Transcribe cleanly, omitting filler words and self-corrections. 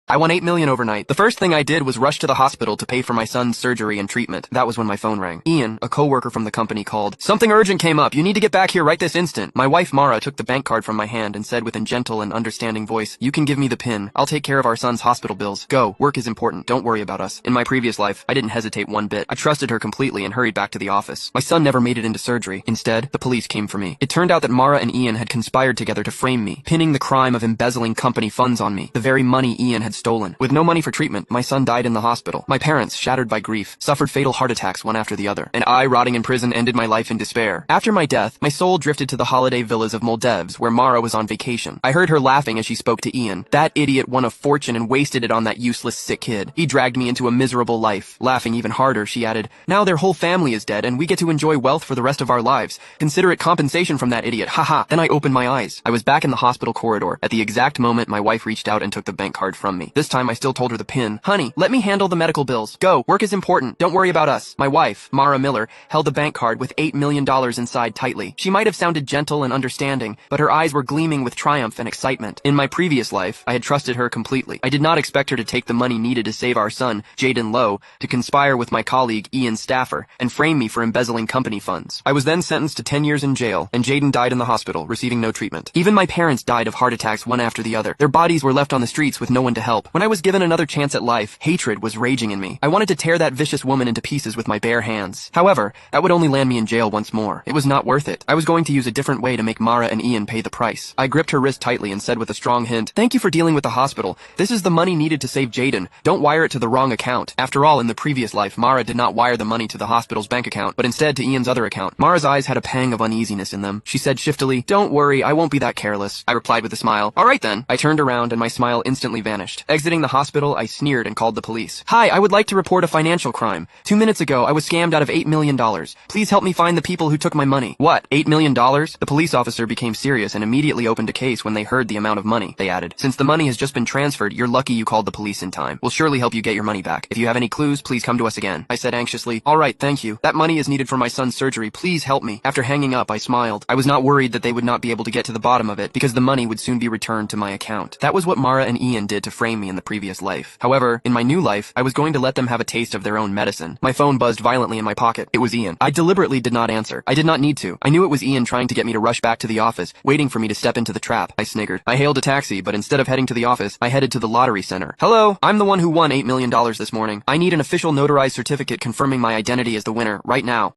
I won 8 million overnight. The first thing I did was rush to the hospital to pay for my son's surgery and treatment. That was when my phone rang. Ian, a coworker from the company, called. Something urgent came up. You need to get back here right this instant. My wife Mara took the bank card from my hand and said with a gentle and understanding voice, you can give me the PIN. I'll take care of our son's hospital bills. Go. Work is important. Don't worry about us. In my previous life, I didn't hesitate one bit. I trusted her completely and hurried back to the office. My son never made it into surgery. Instead, the police came for me. It turned out that Mara and Ian had conspired together to frame me, pinning the crime of embezzling company funds on me, the very money Ian had stolen. With no money for treatment, my son died in the hospital. My parents, shattered by grief, suffered fatal heart attacks one after the other, and I, rotting in prison, ended my life in despair. After my death, my soul drifted to the holiday villas of Moldevs, where Mara was on vacation. I heard her laughing as she spoke to Ian. That idiot won a fortune and wasted it on that useless sick kid. He dragged me into a miserable life. Laughing even harder, she added, now their whole family is dead, and we get to enjoy wealth for the rest of our lives. Consider it compensation from that idiot. Haha. Then I opened my eyes. I was back in the hospital corridor. At the exact moment, my wife reached out and took the bank card from me. This time, I still told her the PIN. Honey, let me handle the medical bills. Go. Work is important. Don't worry about us. My wife, Mara Miller, held the bank card with $8 million inside tightly. She might have sounded gentle and understanding, but her eyes were gleaming with triumph and excitement. In my previous life, I had trusted her completely. I did not expect her to take the money needed to save our son, Jaden Lowe, to conspire with my colleague, Ian Staffer, and frame me for embezzling company funds. I was then sentenced to 10 years in jail, and Jaden died in the hospital, receiving no treatment. Even my parents died of heart attacks one after the other. Their bodies were left on the streets with no one to help. When I was given another chance at life, hatred was raging in me. I wanted to tear that vicious woman into pieces with my bare hands. However, that would only land me in jail once more. It was not worth it. I was going to use a different way to make Mara and Ian pay the price. I gripped her wrist tightly and said with a strong hint, thank you for dealing with the hospital. This is the money needed to save Jaden. Don't wire it to the wrong account. After all, in the previous life, Mara did not wire the money to the hospital's bank account, but instead to Ian's other account. Mara's eyes had a pang of uneasiness in them. She said shiftily, don't worry, I won't be that careless. I replied with a smile. All right then. I turned around and my smile instantly vanished. Exiting the hospital, I sneered and called the police. Hi, I would like to report a financial crime. 2 minutes ago, I was scammed out of $8 million. Please help me find the people who took my money. What? $8 million? The police officer became serious and immediately opened a case when they heard the amount of money. They added, since the money has just been transferred, you're lucky you called the police in time. We'll surely help you get your money back. If you have any clues, please come to us again. I said anxiously, all right, thank you. That money is needed for my son's surgery. Please help me. After hanging up, I smiled. I was not worried that they would not be able to get to the bottom of it because the money would soon be returned to my account. That was what Mara and Ian did to frame me in the previous life. However, in my new life, I was going to let them have a taste of their own medicine. My phone buzzed violently in my pocket. It was Ian. I deliberately did not answer. I did not need to. I knew it was Ian trying to get me to rush back to the office, waiting for me to step into the trap. I sniggered. I hailed a taxi, but instead of heading to the office, I headed to the lottery center. Hello, I'm the one who won $8 million this morning. I need an official notarized certificate confirming my identity as the winner right now.